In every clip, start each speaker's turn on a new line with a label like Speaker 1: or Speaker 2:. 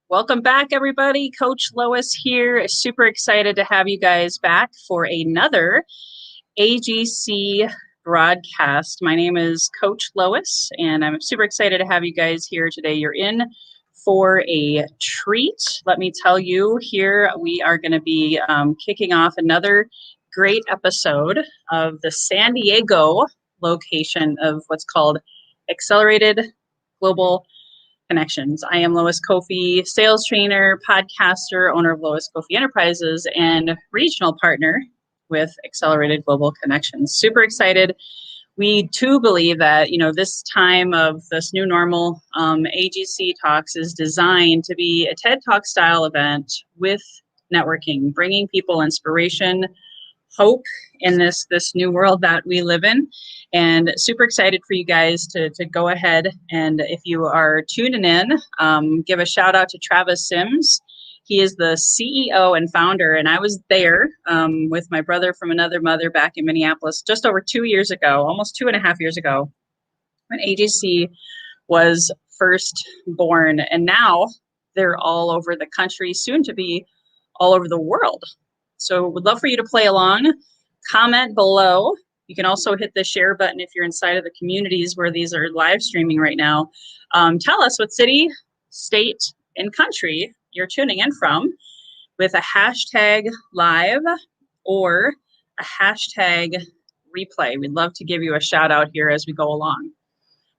Speaker 1: Welcome back, everybody. Coach Lois here. Super excited to have you guys back for another AGC broadcast. My name is Coach Lois, and I'm super excited to have you guys here today. You're in for a treat. Let me tell you, here we are going to be kicking off another great episode of the San Diego location of what's called Accelerated Global Connections. I am Lois Kofi, sales trainer, podcaster, owner of Lois Kofi Enterprises, and regional partner with Accelerated Global Connections. Super excited. We too believe that, this time of this new normal, AGC Talks is designed to be a TED Talk style event with networking, bringing people inspiration, hope in this new world that we live in, and super excited for you guys to go ahead, and if you are tuning in, give a shout out to Travis Sims. He is the CEO and founder, and I was there with my brother from another mother back in Minneapolis just over 2 years ago, almost 2.5 years ago, when AGC was first born, and now they're all over the country, soon to be all over the world. So would love for you to play along. Comment below. You can also hit the share button if you're inside of the communities where these are live streaming right now. Tell us what city, state, and country you're tuning in from with a hashtag live or a hashtag replay. We'd love to give you a shout out here as we go along.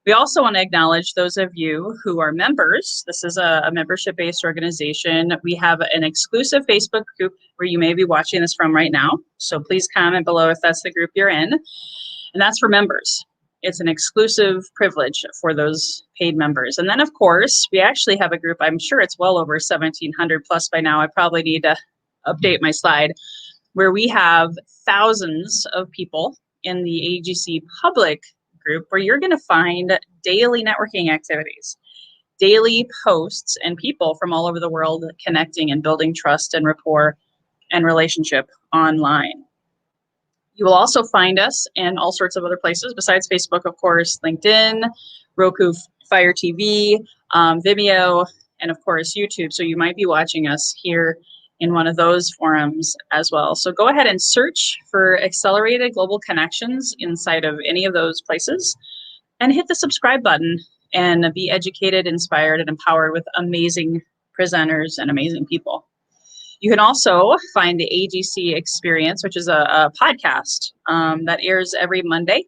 Speaker 1: We also want to acknowledge those of you who are members. This is a membership-based organization. We have an exclusive Facebook group where you may be watching this from right now. So please comment below if that's the group you're in. And that's for members. It's an exclusive privilege for those paid members. And then, of course, we actually have a group. I'm sure it's well over 1,700 plus by now. I probably need to update my slide, where we have thousands of people in the AGC public group, where you're going to find daily networking activities, daily posts, and people from all over the world connecting and building trust and rapport and relationship online. You will also find us in all sorts of other places besides Facebook, of course, LinkedIn, Roku, Fire TV, Vimeo, and of course YouTube. So you might be watching us here in one of those forums as well. So go ahead and search for Accelerated Global Connections inside of any of those places and hit the subscribe button and be educated, inspired, and empowered with amazing presenters and amazing people. You can also find the AGC Experience, which is a podcast that airs every Monday.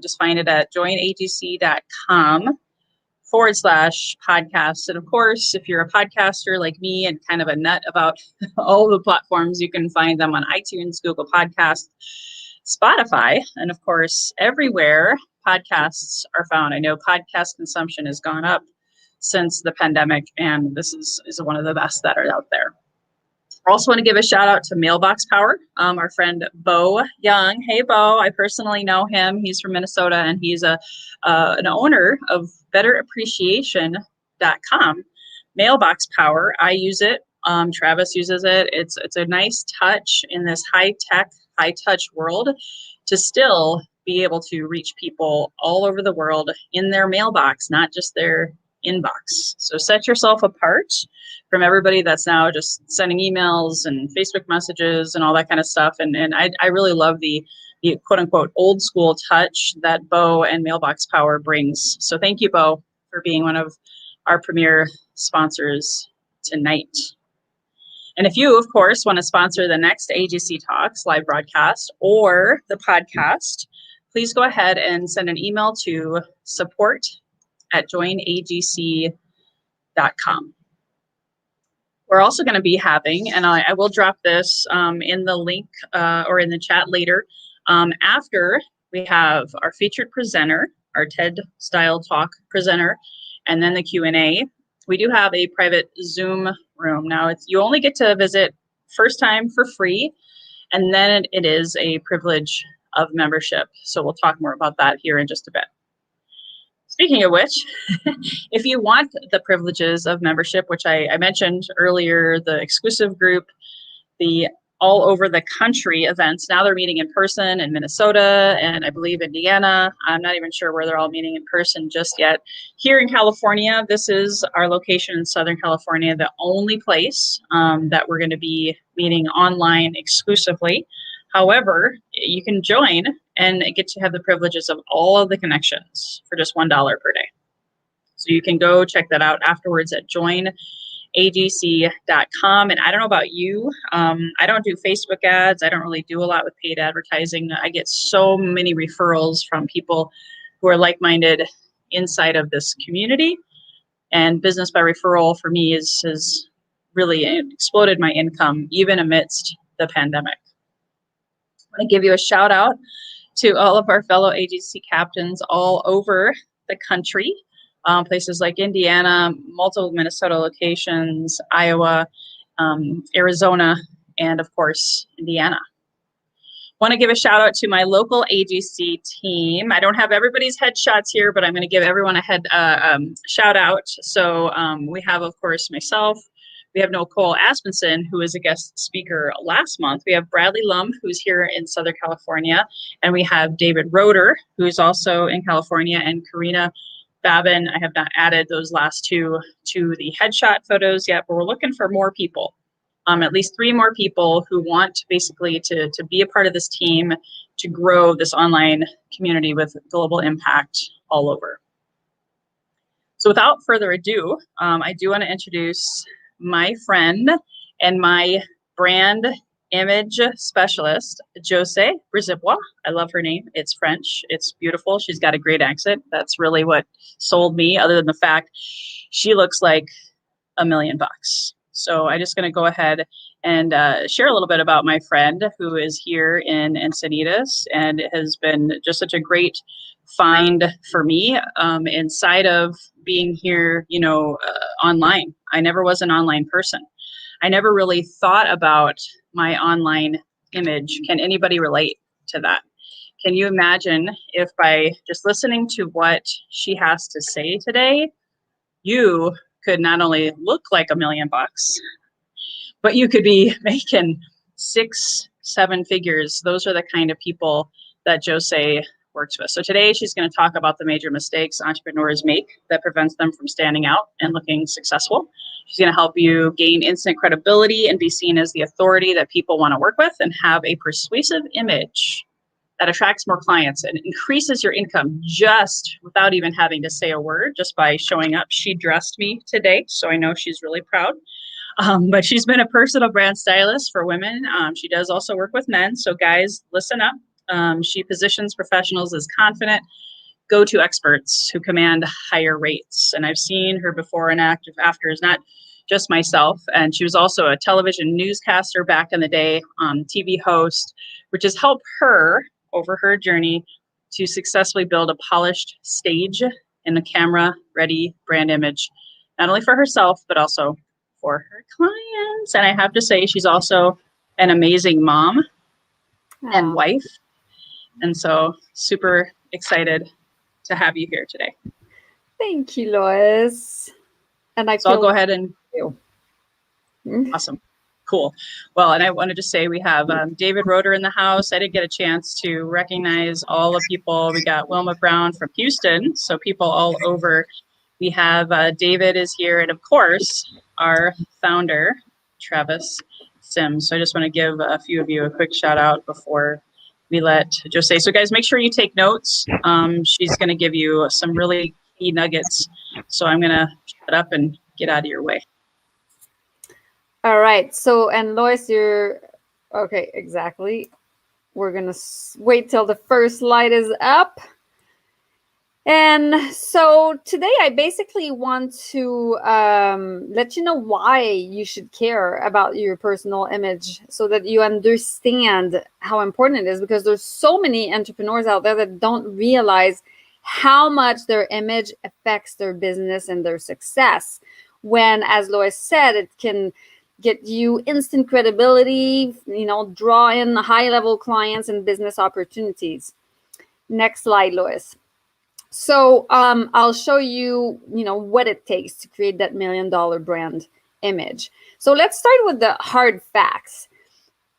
Speaker 1: Just find it at joinagc.com/podcast. And of course, if you're a podcaster like me and kind of a nut about all the platforms, you can find them on iTunes, Google Podcasts, Spotify, and of course, everywhere podcasts are found. I know podcast consumption has gone up since the pandemic, and this is one of the best that are out there. I also want to give a shout out to Mailbox Power, our friend Bo Young. Hey, Bo, I personally know him. He's from Minnesota, and he's an owner of betterappreciation.com. Mailbox Power, I use it. Travis uses it. It's a nice touch in this high-tech, high-touch world to still be able to reach people all over the world in their mailbox, not just their inbox. So set yourself apart from everybody that's now just sending emails and Facebook messages and all that kind of stuff. And I really love the quote unquote old school touch that Bo and Mailbox Power brings. So thank you, Bo, for being one of our premier sponsors tonight. And if you, of course, want to sponsor the next AGC Talks live broadcast or the podcast, please go ahead and send an email to support@joinagc.com. We're also going to be having, and I will drop this in the link or in the chat later, after we have our featured presenter, our TED style talk presenter, and then the Q&A. We do have a private Zoom room. Now, you only get to visit first time for free, and then it is a privilege of membership. So we'll talk more about that here in just a bit. Speaking of which, if you want the privileges of membership, which I mentioned earlier, the exclusive group, the all over the country events. Now they're meeting in person in Minnesota and I believe Indiana. I'm not even sure where they're all meeting in person just yet. Here in California, this is our location in Southern California, the only place that we're going to be meeting online exclusively. However, you can join and get to have the privileges of all of the connections for just $1 per day. So you can go check that out afterwards at joinagc.com. And I don't know about you, I don't do Facebook ads. I don't really do a lot with paid advertising. I get so many referrals from people who are like-minded inside of this community. And business by referral for me has really exploded my income, even amidst the pandemic. I want to give you a shout out to all of our fellow AGC captains all over the country. Places like Indiana, multiple Minnesota locations, Iowa, Arizona, and of course, Indiana. Want to give a shout out to my local AGC team. I don't have everybody's headshots here, but I'm going to give everyone a shout out. So we have, of course, myself. We have Nicole Aspenson, who was a guest speaker last month. We have Bradley Lum, who's here in Southern California. And we have David Roeder, who's also in California, and Karina Babin. I have not added those last two to the headshot photos yet, but we're looking for more people, at least 3 more people who want basically to be a part of this team to grow this online community with global impact all over. So without further ado, I do want to introduce my friend and my brand image specialist, Josee Brisebois. I love her name. It's French. It's beautiful. She's got a great accent. That's really what sold me, other than the fact she looks like $1 million. So I'm just going to go ahead and share a little bit about my friend who is here in Encinitas, and it has been just such a great find for me inside of being here, online. I never was an online person. I never really thought about my online image. Can anybody relate to that? Can you imagine if by just listening to what she has to say today, you could not only look like $1 million, but you could be making 6-7 figures. Those are the kind of people that Josee works with. So today she's going to talk about the major mistakes entrepreneurs make that prevents them from standing out and looking successful. She's going to help you gain instant credibility and be seen as the authority that people want to work with, and have a persuasive image that attracts more clients and increases your income just without even having to say a word, just by showing up. She dressed me today, so I know she's really proud. But she's been a personal brand stylist for women. She does also work with men. So guys, listen up. She positions professionals as confident go-to experts who command higher rates. And I've seen her before and after is not just myself. And she was also a television newscaster back in the day, TV host, which has helped her over her journey to successfully build a polished stage and a camera-ready brand image, not only for herself, but also for her clients. And I have to say, she's also an amazing mom and wife. And so super excited to have you here today.
Speaker 2: Thank you, Lois. And
Speaker 1: I'll go ahead and awesome. Cool. Well, and I wanted to say we have David Roeder in the house. I didn't get a chance to recognize all the people. We got Wilma Brown from Houston, so people all over. We have David is here, and of course, our founder, Travis Sims. So I just want to give a few of you a quick shout out before we let Josee. So guys, make sure you take notes. She's going to give you some really key nuggets. So I'm going to shut up and get out of your way.
Speaker 2: All right. So, and Lois, you're okay. Exactly. We're going to wait till the first light is up. And so today I basically want to let you know why you should care about your personal image, so that you understand how important it is, because there's so many entrepreneurs out there that don't realize how much their image affects their business and their success. When, as Lois said, it can get you instant credibility, draw in high-level clients and business opportunities. Next slide, Lois. So I'll show you, what it takes to create that $1 million brand image. So let's start with the hard facts.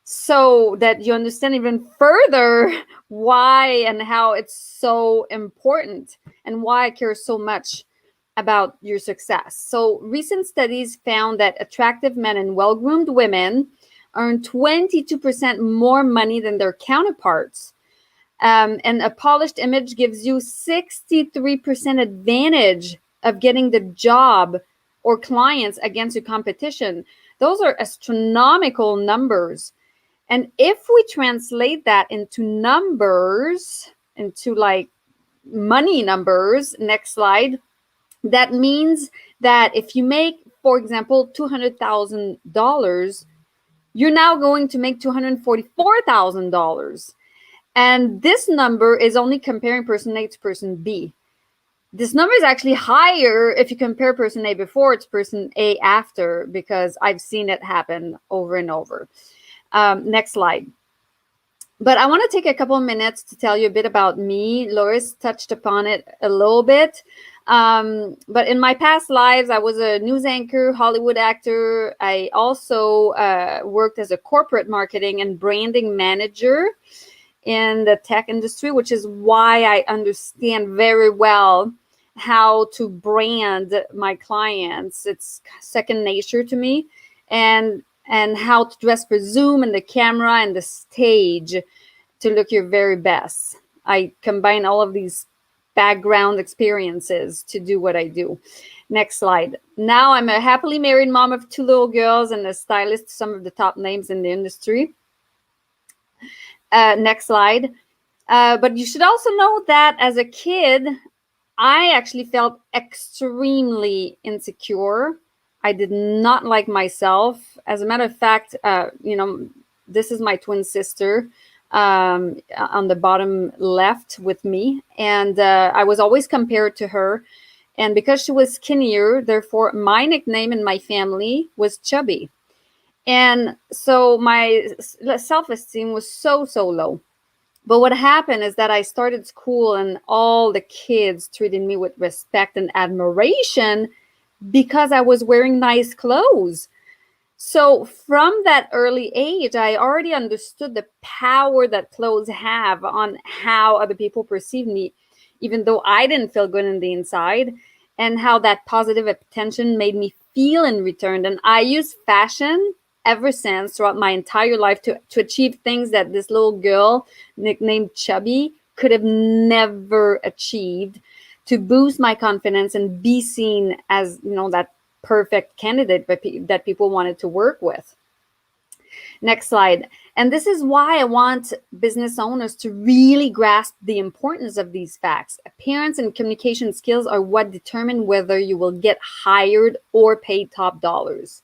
Speaker 2: so that you understand even further why and how it's so important and why I care so much about your success. So, recent studies found that attractive men and well groomed women earn 22% more money than their counterparts. And a polished image gives you 63% advantage of getting the job or clients against your competition. Those are astronomical numbers. And if we translate that into numbers, into like money numbers, next slide, that means that if you make, for example, $200,000, you're now going to make $244,000. And this number is only comparing person A to person B. This number is actually higher if you compare person A before to person A after, because I've seen it happen over and over. Next slide. But I want to take a couple of minutes to tell you a bit about me. Lois touched upon it a little bit. But in my past lives, I was a news anchor, Hollywood actor. I also worked as a corporate marketing and branding manager in the tech industry, which is why I understand very well how to brand my clients. It's second nature to me. And how to dress for Zoom and the camera and the stage to look your very best. I combine all of these background experiences to do what I do. Next slide. Now I'm a happily married mom of 2 little girls and a stylist to some of the top names in the industry. Next slide. But you should also know that as a kid, I actually felt extremely insecure. I did not like myself. As a matter of fact, this is my twin sister on the bottom left with me. And I was always compared to her. And because she was skinnier, therefore, my nickname in my family was Chubby. And so my self-esteem was so low. But what happened is that I started school and all the kids treated me with respect and admiration because I was wearing nice clothes. So from that early age, I already understood the power that clothes have on how other people perceive me, even though I didn't feel good in the inside, and how that positive attention made me feel in return. And I used fashion ever since throughout my entire life to achieve things that this little girl nicknamed Chubby could have never achieved, to boost my confidence and be seen as, that perfect candidate that people wanted to work with. Next slide. And this is why I want business owners to really grasp the importance of these facts. Appearance and communication skills are what determine whether you will get hired or paid top dollars.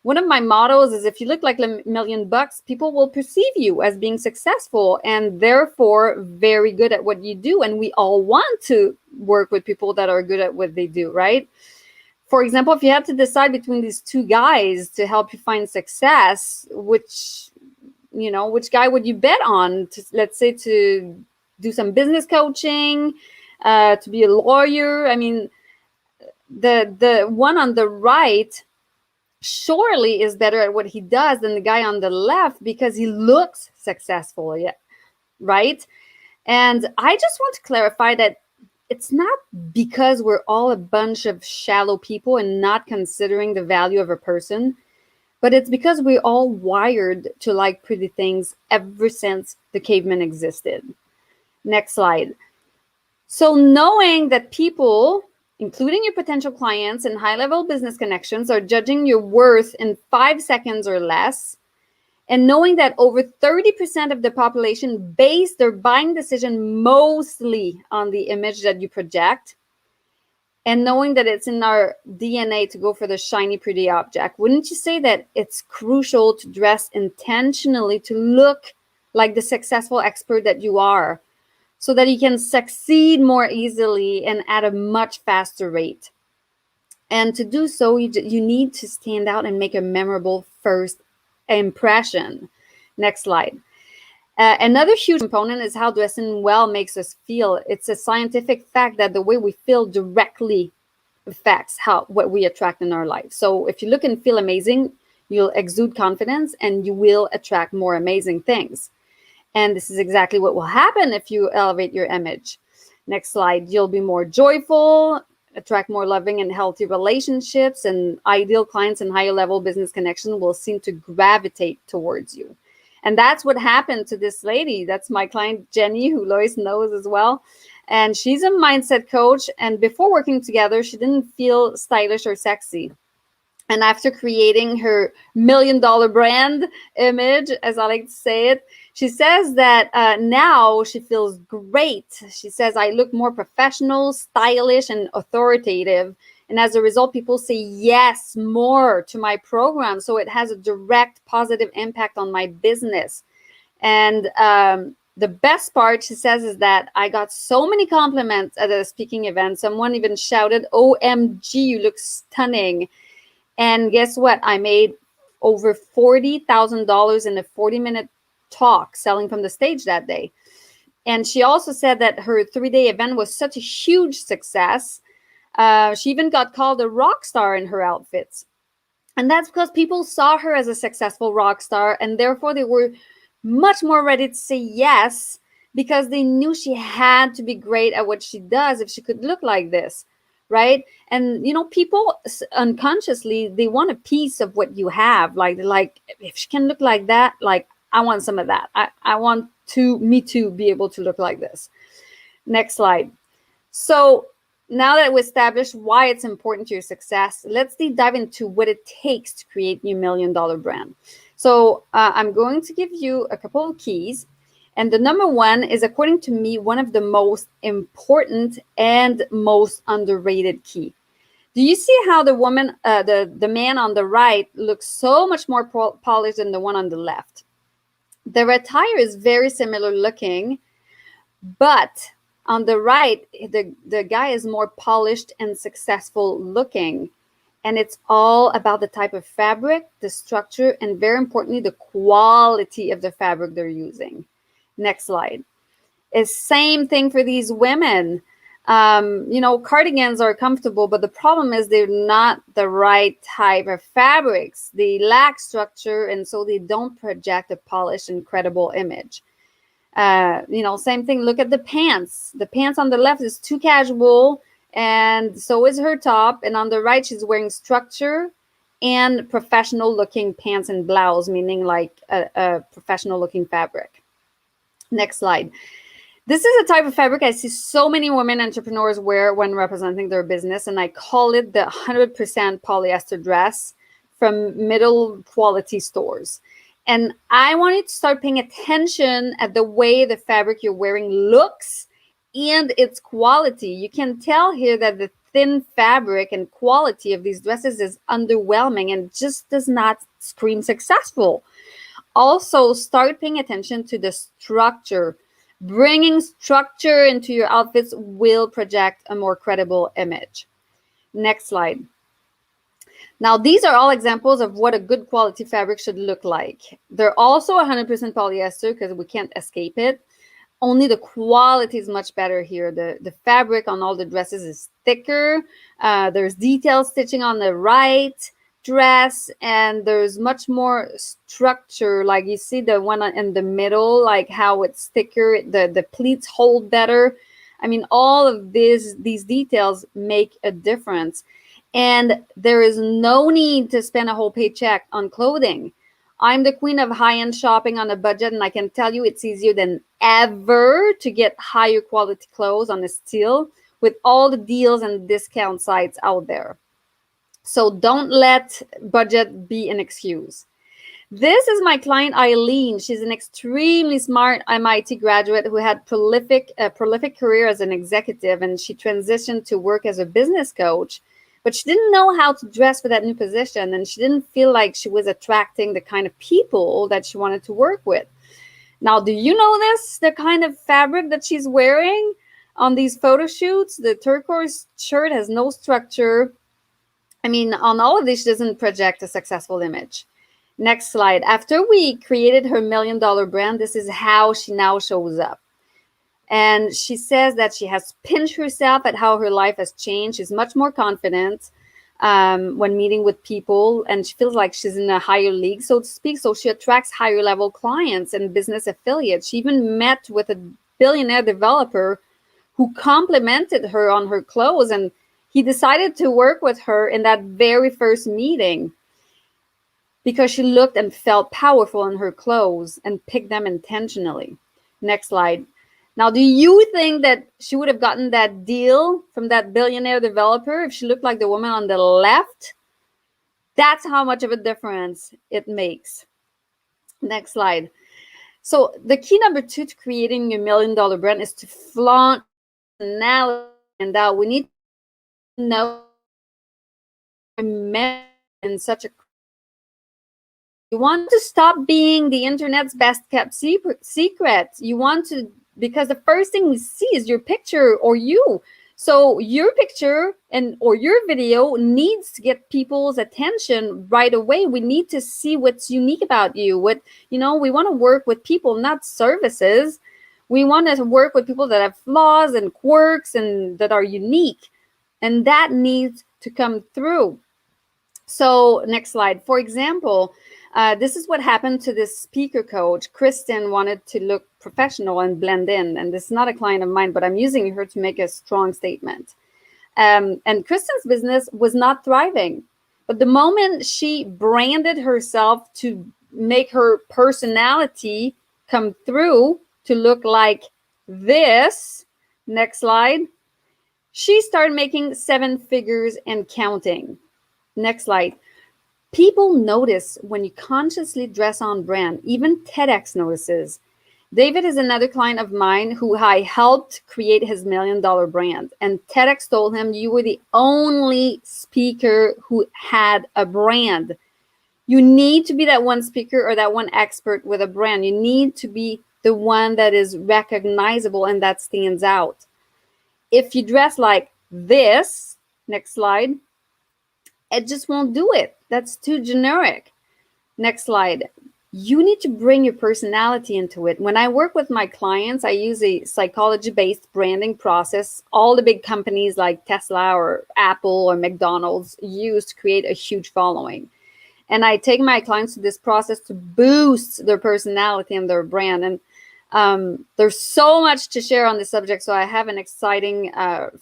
Speaker 2: One of my mottos is, if you look like $1 million, people will perceive you as being successful and therefore very good at what you do. And we all want to work with people that are good at what they do, right? For example, if you had to decide between these two guys to help you find success, which guy would you bet on? Let's say to do some business coaching, to be a lawyer. I mean, the one on the right surely is better at what he does than the guy on the left because he looks successful, right? And I just want to clarify that it's not because we're all a bunch of shallow people and not considering the value of a person, but it's because we're all wired to like pretty things ever since the cavemen existed. Next slide. So knowing that people, including your potential clients and high-level business connections, are judging your worth in 5 seconds or less, and knowing that over 30% of the population base their buying decision mostly on the image that you project, and knowing that it's in our DNA to go for the shiny, pretty object, wouldn't you say that it's crucial to dress intentionally to look like the successful expert that you are, so that you can succeed more easily and at a much faster rate? And to do so, you need to stand out and make a memorable first impression. Next slide. Another huge component is how dressing well makes us feel. It's a scientific fact that the way we feel directly affects what we attract in our life. So if you look and feel amazing, you'll exude confidence, and you will attract more amazing things. And this is exactly what will happen if you elevate your image. Next slide. You'll be more joyful, attract more loving and healthy relationships, and ideal clients and higher level business connection will seem to gravitate towards you. And that's what happened to this lady. That's my client, Jenny, who Lois knows as well. And she's a mindset coach. And before working together, she didn't feel stylish or sexy. And after creating her $1 million brand image, as I like to say it, she says that now she feels great. She says, I look more professional, stylish, and authoritative. And as a result, people say yes more to my program. So it has a direct positive impact on my business. And the best part, she says, is that I got so many compliments at a speaking event. Someone even shouted, OMG, you look stunning. And guess what? I made over $40,000 in a 40-minute talk selling from the stage that day. And she also said that her 3-day event was such a huge success. She even got called a rock star in her outfits. And that's because people saw her as a successful rock star, and therefore they were much more ready to say yes, because they knew she had to be great at what she does if she could look like this. Right. And, people unconsciously, they want a piece of what you have. Like if she can look like that, like I want some of that. I want me to be able to look like this. Next slide. So now that we established why it's important to your success, let's deep dive into what it takes to create your $1 million brand. So I'm going to give you a couple of keys. And the number one is, according to me, one of the most important and most underrated key. Do you see how the woman, the man on the right looks so much more polished than the one on the left? Their attire is very similar looking, but on the right, the guy is more polished and successful looking. And it's all about the type of fabric, the structure, and very importantly, the quality of the fabric they're using. Next slide. It's same thing for these women. Cardigans are comfortable, but the problem is they're not the right type of fabrics. They lack structure, and so they don't project a polished and credible image. Same thing. Look at the pants. The pants on the left is too casual, and so is her top. And on the right, she's wearing structure and professional looking pants and blouse, meaning like a professional looking fabric. Next slide. This is a type of fabric I see so many women entrepreneurs wear when representing their business, and I call it the 100% polyester dress from middle quality stores. And I want you to start paying attention at the way the fabric you're wearing looks and its quality. You can tell here that the thin fabric and quality of these dresses is underwhelming and just does not scream successful. Also, start paying attention to the structure. Bringing structure into your outfits will project a more credible image. Next slide. Now, these are all examples of what a good quality fabric should look like. They're also 100% polyester because we can't escape it. Only the quality is much better here. The fabric on all the dresses is thicker. There's detailed stitching on the right dress, and there's much more structure. Like you see the one in the middle, like how it's thicker, the pleats hold better. I mean, all of these details make a difference. And there is no need to spend a whole paycheck on clothing. I'm the queen of high-end shopping on a budget, and I can tell you it's easier than ever to get higher quality clothes on a steal with all the deals and discount sites out there. So don't let budget be an excuse. This is my client, Eileen. She's an extremely smart MIT graduate who had a prolific career as an executive, and she transitioned to work as a business coach. But she didn't know how to dress for that new position, and she didn't feel like she was attracting the kind of people that she wanted to work with. Now, do you know this? The kind of fabric that she's wearing on these photo shoots, the turquoise shirt has no structure. I mean, on all of this, she doesn't project a successful image. Next slide. After we created her $1 million brand, this is how she now shows up. And she says that she has pinched herself at how her life has changed. She's much more confident. when meeting with people, and she feels like she's in a higher league, so to speak. So she attracts higher level clients and business affiliates. She even met with a billionaire developer who complimented her on her clothes, and he decided to work with her in that very first meeting because she looked and felt powerful in her clothes and picked them intentionally. Next slide. Now, do you think that she would have gotten that deal from that billionaire developer if she looked like the woman on the left? That's how much of a difference it makes. Next slide. So the key number 2 to creating a $1 million brand is to flaunt personality. And that we need to know in such a, you want to stop being the internet's best kept secret. You want to, because the first thing we see is your picture or you. So your picture and or your video needs to get people's attention right away. We need to see what's unique about you. What, we want to work with people, not services. We want to work with people that have flaws and quirks and that are unique. And that needs to come through. So next slide. For example, this is what happened to this speaker coach. Kristen wanted to look professional and blend in. And this is not a client of mine, but I'm using her to make a strong statement. And Kristen's business was not thriving. But the moment she branded herself to make her personality come through to look like this, next slide, she started making 7 figures and counting. Next slide. People notice when you consciously dress on brand. Even TEDx notices. David is another client of mine who I helped create his $1 million brand. And TEDx told him, you were the only speaker who had a brand. You need to be that one speaker or that one expert with a brand. You need to be the one that is recognizable and that stands out. If you dress like this, next slide, it just won't do it. That's too generic. Next slide. You need to bring your personality into it. When I work with my clients, I use a psychology-based branding process. All the big companies like Tesla or Apple or McDonald's use to create a huge following. And I take my clients to this process to boost their personality and their brand. And there's so much to share on this subject. So I have an exciting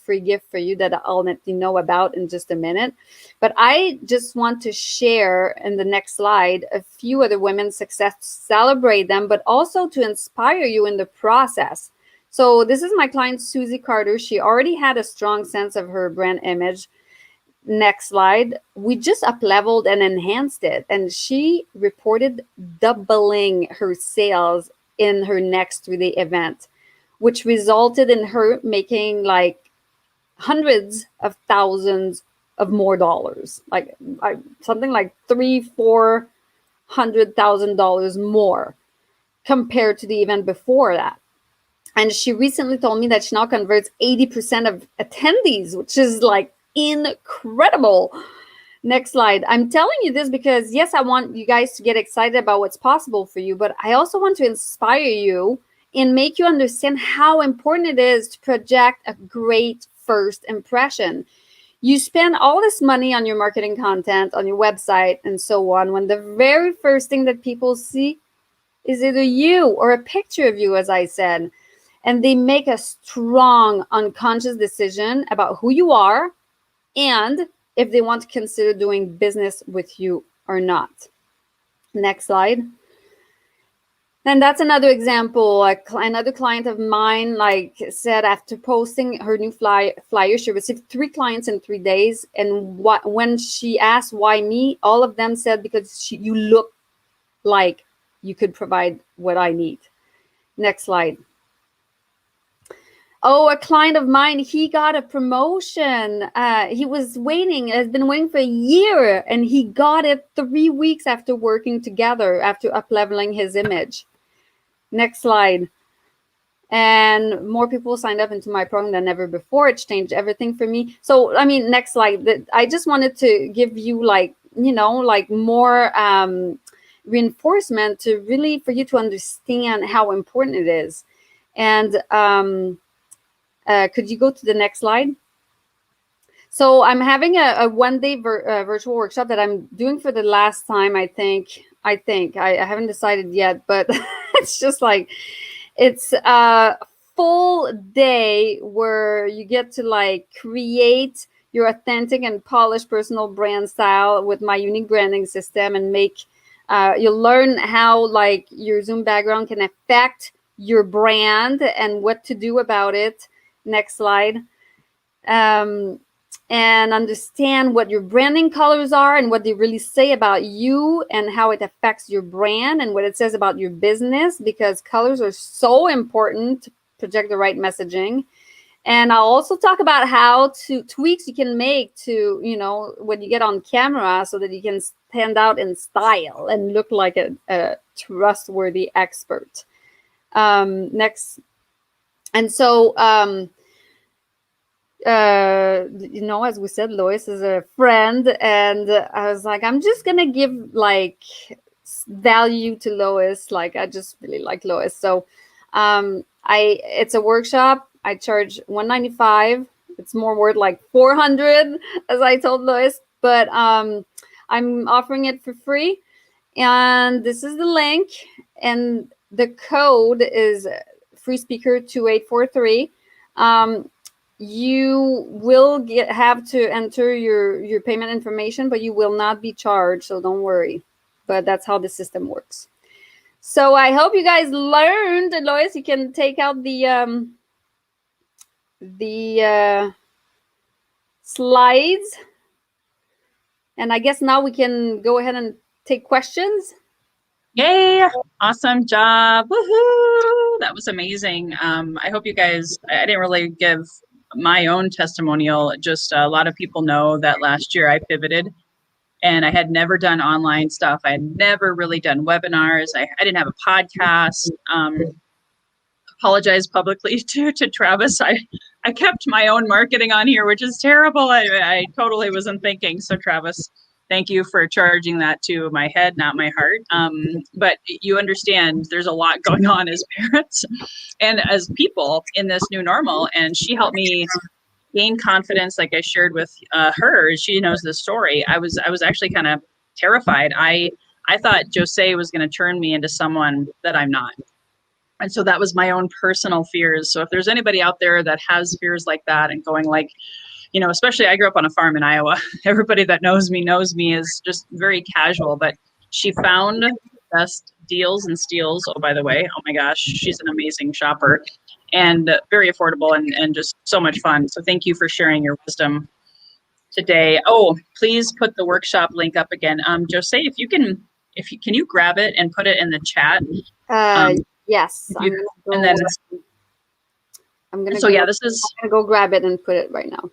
Speaker 2: free gift for you that I'll let you know about in just a minute. But I just want to share in the next slide a few other women's success to celebrate them, but also to inspire you in the process. So this is my client, Susie Carter. She already had a strong sense of her brand image. Next slide. We just up-leveled and enhanced it. And she reported doubling her sales in her next 3-day event, which resulted in her making like hundreds of thousands of more dollars, like something like $300,000-$400,000 more compared to the event before that. And she recently told me that she now converts 80% of attendees, which is like incredible. Next slide. I'm telling you this because, yes, I want you guys to get excited about what's possible for you, but I also want to inspire you and make you understand how important it is to project a great first impression. You spend all this money on your marketing content, on your website, and so on, when the very first thing that people see is either you or a picture of you, as I said, and they make a strong unconscious decision about who you are and if they want to consider doing business with you or not. Next slide. And that's another example. Another client of mine, said after posting her new flyer, she received 3 clients in 3 days. And when she asked why me, all of them said because you look like you could provide what I need. Next slide. Oh, a client of mine, he got a promotion. He was waiting, has been waiting for a year, and he got it 3 weeks after working together, after up-leveling his image. Next slide. And more people signed up into my program than ever before. It's changed everything for me. So, next slide. I just wanted to give you more reinforcement for you to understand how important it is. And could you go to the next slide? So I'm having a 1 day virtual workshop that I'm doing for the last time. I haven't decided yet, but it's just like it's a full day where you get to like create your authentic and polished personal brand style with my unique branding system and make you'll learn how like your Zoom background can affect your brand and what to do about it. Next slide. Um, and understand what your branding colors are and what they really say about you and how it affects your brand and what it says about your business, because colors are so important to project the right messaging. And I'll also talk about how to tweaks you can make to, when you get on camera so that you can stand out in style and look like a trustworthy expert. Next. And so, as we said, Lois is a friend, and I was like, I'm just gonna give like value to Lois. Like, I just really like Lois. So, it's a workshop. I charge $195. It's more worth like $400, as I told Lois, but I'm offering it for free. And this is the link, and the code is free speaker 2843. You will have to enter your payment information, but you will not be charged, so don't worry. But that's how the system works. So I hope you guys learned. Lois, you can take out the slides, and I guess now we can go ahead and take questions.
Speaker 1: Yay! Awesome job! Woohoo! That was amazing. I hope you guys. I didn't really give my own testimonial. Just a lot of people know that last year I pivoted and I had never done online stuff. I had never really done webinars. I didn't have a podcast. Apologize publicly to Travis. I kept my own marketing on here, which is terrible. I totally wasn't thinking. So Travis, thank you for charging that to my head, not my heart. But you understand there's a lot going on as parents and as people in this new normal. And she helped me gain confidence. Like I shared with her, she knows the story. I was actually kind of terrified. I thought Josee was going to turn me into someone that I'm not. And so that was my own personal fears. So if there's anybody out there that has fears like that and going like, especially I grew up on a farm in Iowa. Everybody that knows me is just very casual, but she found the best deals and steals. Oh, by the way, oh my gosh, she's an amazing shopper and very affordable and just so much fun. So thank you for sharing your wisdom today. Oh, please put the workshop link up again. Josee, can you grab it and put it in the chat?
Speaker 2: Yes. I'm gonna go grab it and put it right now.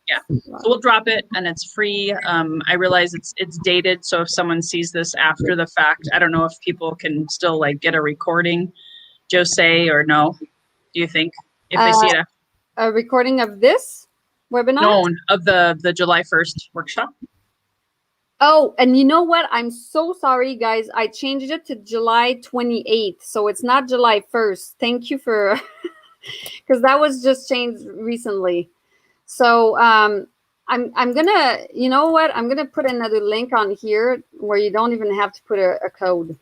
Speaker 1: Yeah, so we'll drop it and it's free. I realize it's dated, so if someone sees this after the fact, I don't know if people can still like get a recording, Josee, or no? Do you think if they see it?
Speaker 2: A recording of this webinar?
Speaker 1: No, of the July 1st workshop.
Speaker 2: Oh, and you know what? I'm so sorry, guys. I changed it to July 28th, so it's not July 1st. Thank you for, because that was just changed recently. So I'm gonna, you know what? I'm gonna put another link on here where you don't even have to put a code.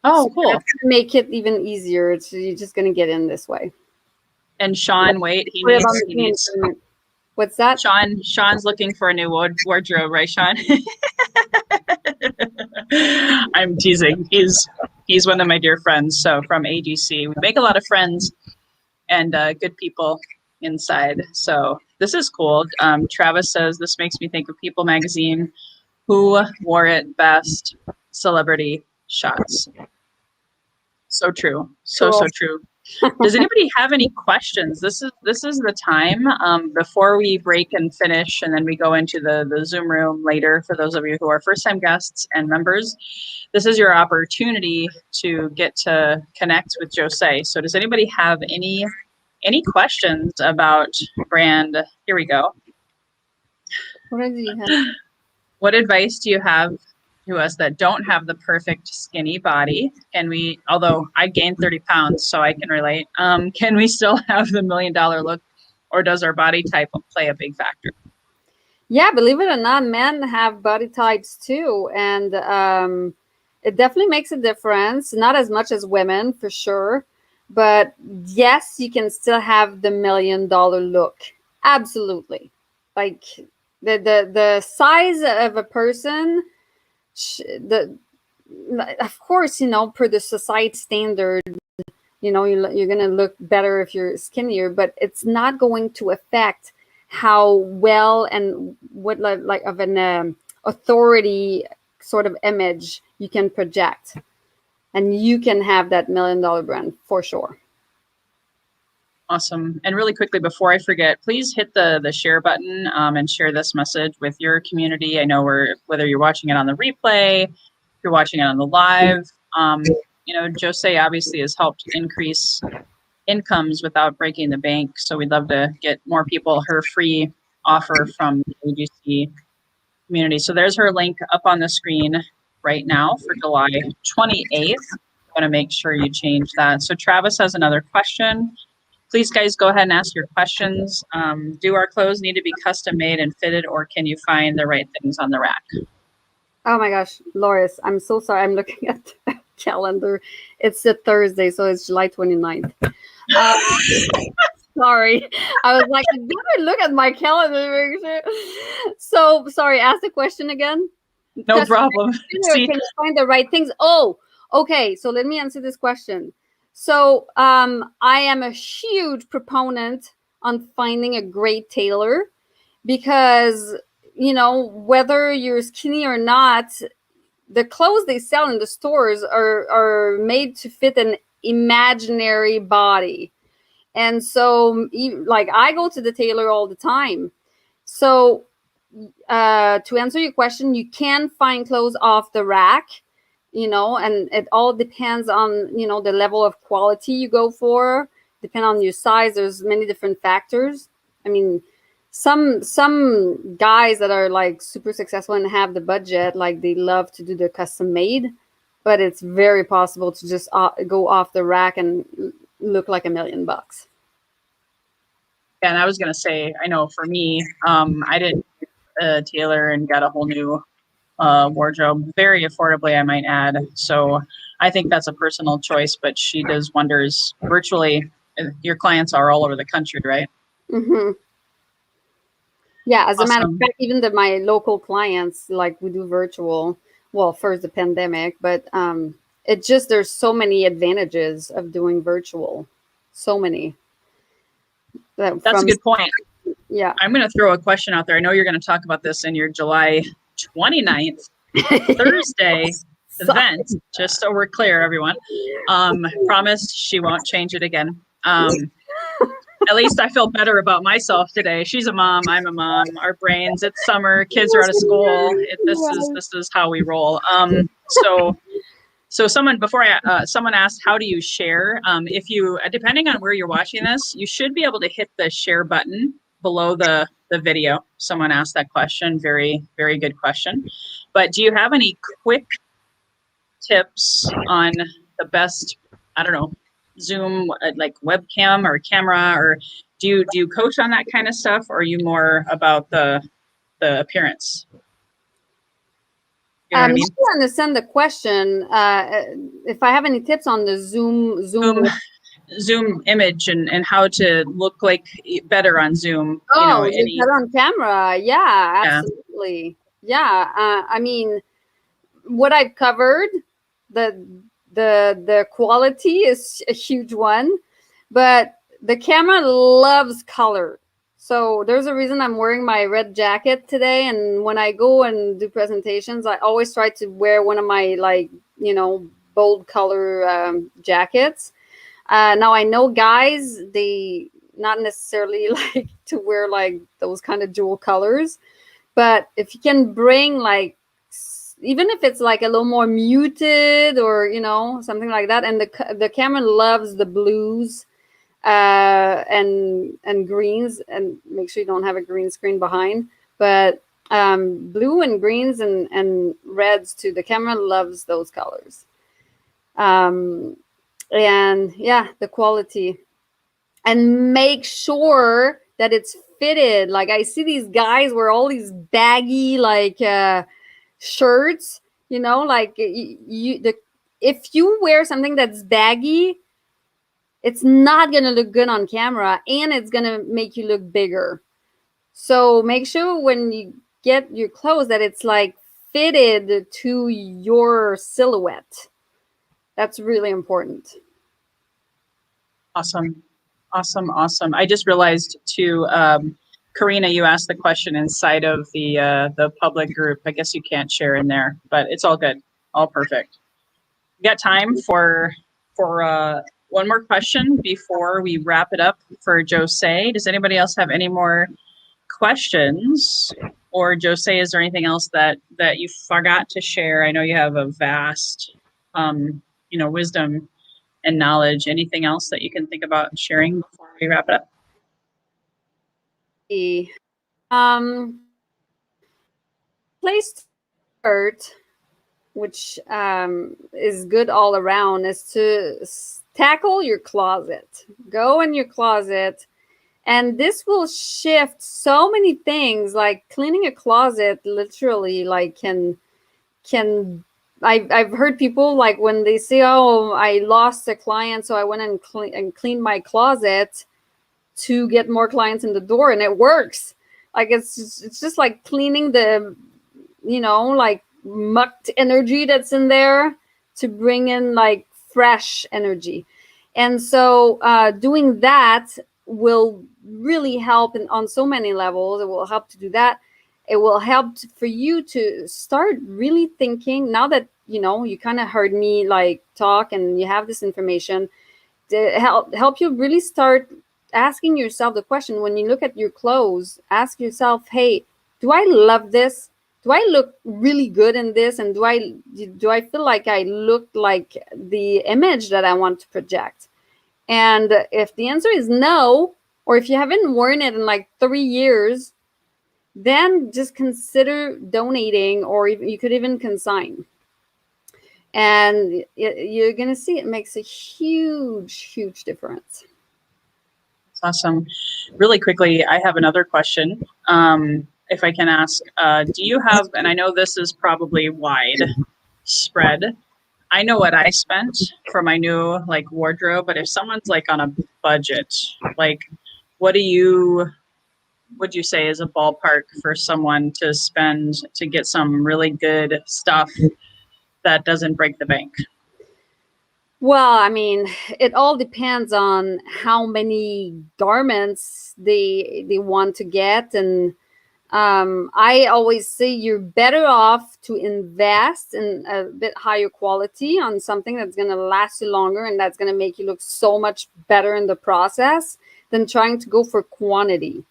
Speaker 1: Oh, cool.
Speaker 2: That's gonna make it even easier. You're just gonna get in this way.
Speaker 1: And Sean, wait, he needs.
Speaker 2: What's that?
Speaker 1: Sean's looking for a new wardrobe, right, Sean? I'm teasing. He's one of my dear friends. So from AGC, we make a lot of friends and good people inside. So this is cool. Travis says this makes me think of People magazine. Who wore it best? Celebrity shots. So true. So true. Does anybody have any questions? This is the time before we break and finish, and then we go into the Zoom room later. For those of you who are first-time guests and members, this is your opportunity to get to connect with Josee. So does anybody have any questions about brand? Here we go. What advice do you have to us that don't have the perfect skinny body? Can we, although I gained 30 pounds, so I can relate, can we still have the $1 million look, or does our body type play a big factor?
Speaker 2: Yeah, believe it or not, men have body types too, and it definitely makes a difference. Not as much as women, for sure, but yes, you can still have the $1 million look. Absolutely, like the size of a person, the of course, per the society standard, you're going to look better if you're skinnier, but it's not going to affect how well and what like of an authority sort of image you can project, and you can have that $1 million brand for sure.
Speaker 1: Awesome. And really quickly, before I forget, please hit the share button and share this message with your community. I know whether you're watching it on the replay, if you're watching it on the live, Josee obviously has helped increase incomes without breaking the bank. So we'd love to get more people her free offer from the AGC community. So there's her link up on the screen right now for July 28th. I want to make sure you change that. So Travis has another question. Please, guys, go ahead and ask your questions. Do our clothes need to be custom made and fitted, or can you find the right things on the rack?
Speaker 2: Oh my gosh, Loris, I'm so sorry. I'm looking at the calendar. It's a Thursday, so it's July 29th. Sorry. I was like, I better look at my calendar to make sure. So sorry, ask the question again.
Speaker 1: No problem.
Speaker 2: Can you find the right things? Oh, okay. So let me answer this question. So I am a huge proponent on finding a great tailor, because whether you're skinny or not, the clothes they sell in the stores are made to fit an imaginary body. And so, like, I go to the tailor all the time. So to answer your question, you can find clothes off the rack, and it all depends on, the level of quality you go for, depend on your size. There's many different factors. I mean, some guys that are like super successful and have the budget, like they love to do the custom made, but it's very possible to just go off the rack and look like $1 million.
Speaker 1: And I was going to say, I know for me, I did a tailor and got a whole new wardrobe, very affordably, I might add. So I think that's a personal choice, but she does wonders virtually. Your clients are all over the country, right?
Speaker 2: Mm-hmm. Yeah, as a matter of fact, even my local clients, like, we do virtual. Well, first the pandemic, but there's so many advantages of doing virtual. So many.
Speaker 1: That's a good point.
Speaker 2: Yeah.
Speaker 1: I'm going to throw a question out there. I know you're going to talk about this in your July 29th, Thursday event, just so we're clear, everyone. Promise she won't change it again. At least I feel better about myself today. She's a mom. I'm a mom. Our brains, it's summer. Kids are out of school. This is how we roll. So someone asked, how do you share? If you, depending on where you're watching this, you should be able to hit the share button below the video. Someone asked that question. Very, very good question. But do you have any quick tips on the best, I don't know, Zoom, like webcam or camera, or do you coach on that kind of stuff, or are you more about the appearance? You know what I mean?
Speaker 2: I understand the question. If I have any tips on the
Speaker 1: Zoom image and how to look like better on Zoom.
Speaker 2: Oh, better on camera. Yeah, absolutely. Yeah. I mean, what I've covered, the quality is a huge one, but the camera loves color. So there's a reason I'm wearing my red jacket today. And when I go and do presentations, I always try to wear one of my, like, bold color jackets. Now I know guys, they not necessarily like to wear like those kind of jewel colors, but if you can bring, like, even if it's like a little more muted or something like that, and the camera loves the blues and greens, and make sure you don't have a green screen behind, but blue and greens and reds too. The camera loves those colors. And yeah, the quality, and make sure that it's fitted. Like I see these guys wear all these baggy like shirts, you know, like if you wear something that's baggy, it's not going to look good on camera and it's going to make you look bigger. So make sure when you get your clothes that it's like fitted to your silhouette. That's really important.
Speaker 1: Awesome. Awesome. Awesome. I just realized too, Karina, you asked the question inside of the public group. I guess you can't share in there, but it's all good. All perfect. We got time for one more question before we wrap it up for Josee. Does anybody else have any more questions? Or Josee, is there anything else that you forgot to share? I know you have a vast wisdom and knowledge. Anything else that you can think about sharing before we wrap it up?
Speaker 2: Place to start, which is good all around, is to tackle your closet. Go in your closet, and this will shift so many things. Like cleaning a closet, literally, like can. I've heard people like when they say, "Oh, I lost a client, so I went and cleaned my closet to get more clients in the door," and it works. Like it's just like cleaning the, like mucked energy that's in there to bring in like fresh energy. And so doing that will really help on so many levels. It will help to do that. It will help for you to start really thinking, now that you kind of heard me like talk and you have this information, to help you really start asking yourself the question. When you look at your clothes, ask yourself, hey, do I love this? Do I look really good in this? And do I feel like I look like the image that I want to project? And if the answer is no, or if you haven't worn it in like 3 years, then just consider donating, or you could even consign. And you're going to see it makes a huge, huge difference.
Speaker 1: Awesome. Really quickly, I have another question. If I can ask, do you have, and I know this is probably wide spread, I know what I spent for my new like wardrobe, but if someone's like on a budget, like would you say is a ballpark for someone to spend to get some really good stuff that doesn't break the bank?
Speaker 2: Well, I mean, it all depends on how many garments they want to get. And I always say you're better off to invest in a bit higher quality on something that's going to last you longer and that's going to make you look so much better in the process than trying to go for quantity.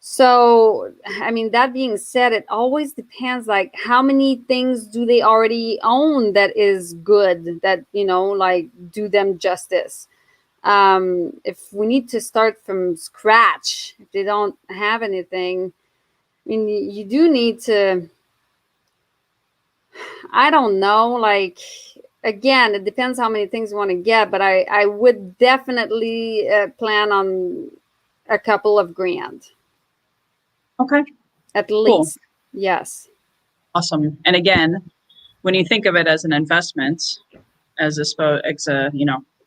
Speaker 2: So, I mean, that being said, it always depends, like how many things do they already own that is good, that, like do them justice. If we need to start from scratch, if they don't have anything, I mean, you do need to, I don't know, like, again, it depends how many things you want to get, but I would definitely plan on a couple of grand.
Speaker 1: Okay.
Speaker 2: At least. Cool. Yes.
Speaker 1: Awesome. And again, when you think of it as an investment,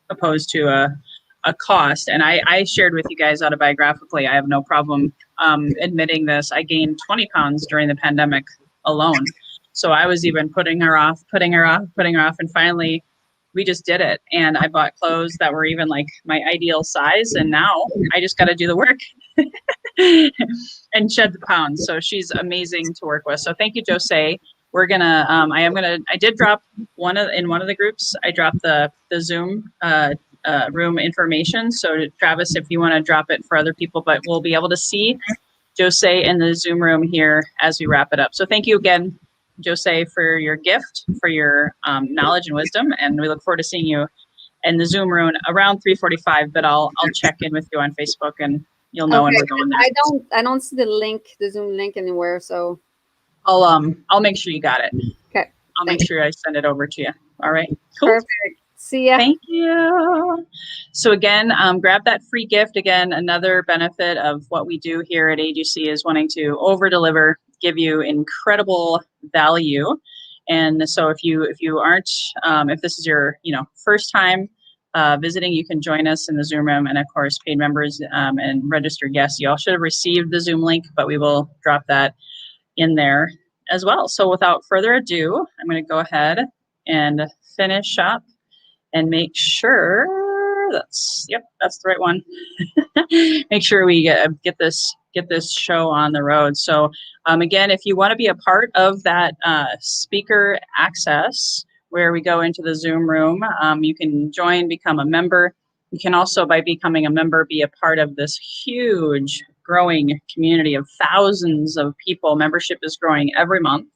Speaker 1: opposed to a cost, and I shared with you guys autobiographically, I have no problem admitting this. I gained 20 pounds during the pandemic alone. So I was even putting her off, and finally we just did it. And I bought clothes that were even like my ideal size. And now I just got to do the work and shed the pounds. So she's amazing to work with. So thank you, Josee. We're gonna, I did drop in one of the groups, I dropped the Zoom room information. So Travis, if you want to drop it for other people, but we'll be able to see Josee in the Zoom room here as we wrap it up. So thank you again, Josee, for your gift, for your knowledge and wisdom, and we look forward to seeing you in the Zoom room around 3:45. But I'll check in with you on Facebook, and you'll know when we're going there.
Speaker 2: I don't see the Zoom link anywhere, so
Speaker 1: I'll make sure you got it.
Speaker 2: Okay.
Speaker 1: I'll make sure I send it over to you. All right. Cool.
Speaker 2: Perfect. See ya.
Speaker 1: Thank you. So again, grab that free gift. Again, another benefit of what we do here at AGC is wanting to over deliver, give you incredible value. And so if you aren't, if this is your first time visiting, you can join us in the Zoom room. And of course, paid members and registered guests, you all should have received the Zoom link, but we will drop that in there as well. So without further ado, I'm going to go ahead and finish up and make sure that's the right one. Make sure we get this show on the road. So again, if you want to be a part of that speaker access where we go into the Zoom room, you can join, become a member. You can also, by becoming a member, be a part of this huge growing community of thousands of people. Membership is growing every month.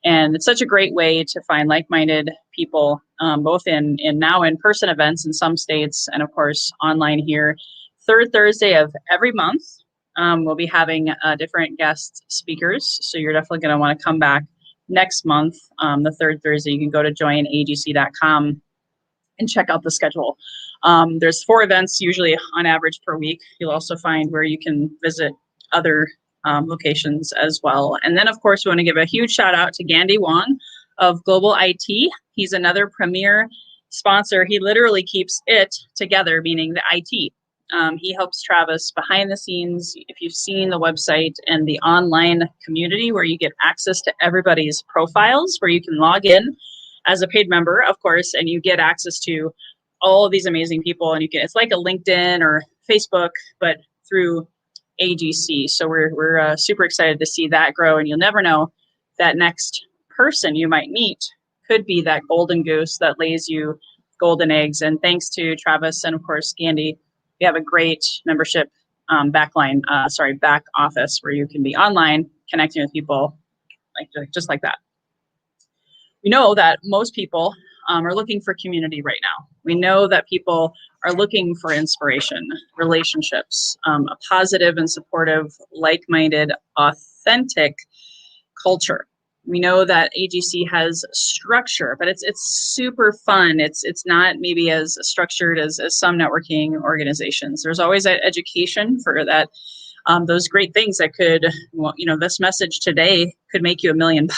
Speaker 1: And it's such a great way to find like-minded people, both in now in-person events in some states, and of course online here. Third Thursday of every month, we'll be having different guest speakers. So you're definitely going to want to come back next month, the third Thursday. You can go to joinagc.com and check out the schedule. There's 4 events usually on average per week. You'll also find where you can visit other locations as well. And then, of course, we want to give a huge shout out to Gandhi Wong of Global IT. He's another premier sponsor. He literally keeps it together, meaning the IT. He helps Travis behind the scenes. If you've seen the website and the online community where you get access to everybody's profiles, where you can log in as a paid member, of course, and you get access to all of these amazing people, and it's like a LinkedIn or Facebook, but through AGC. So we're super excited to see that grow, and you'll never know, that next person you might meet could be that golden goose that lays you golden eggs. And thanks to Travis and of course Gandhi, we have a great membership back office where you can be online connecting with people just like that. We know that most people are looking for community right now. We know that people are looking for inspiration, relationships, a positive and supportive, like-minded, authentic culture. We know that AGC has structure, but it's super fun. It's not maybe as structured as some networking organizations. There's always education for that. Those great things that could, this message today could make you $1 million,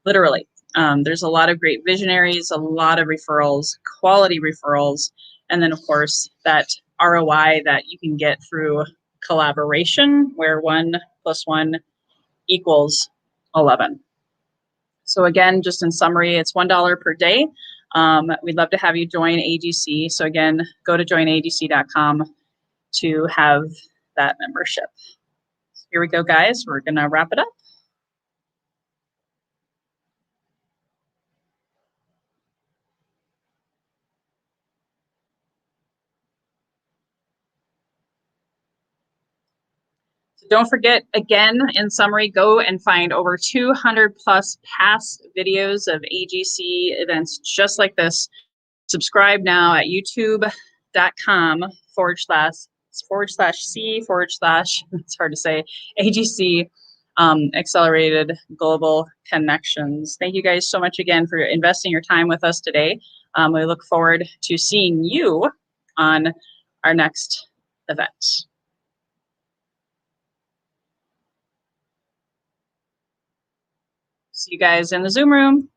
Speaker 1: literally. There's a lot of great visionaries, a lot of referrals, quality referrals, and then of course that ROI that you can get through collaboration, where 1 + 1 = 11. So again, just in summary, it's $1 per day. We'd love to have you join AGC. So again, go to joinagc.com to have that membership. Here we go, guys. We're going to wrap it up. Don't forget, again, in summary, go and find over 200 plus past videos of AGC events just like this. Subscribe now at youtube.com // it's hard to say, AGC Accelerated Global Connections. Thank you guys so much again for investing your time with us today. We look forward to seeing you on our next event. See you guys in the Zoom room.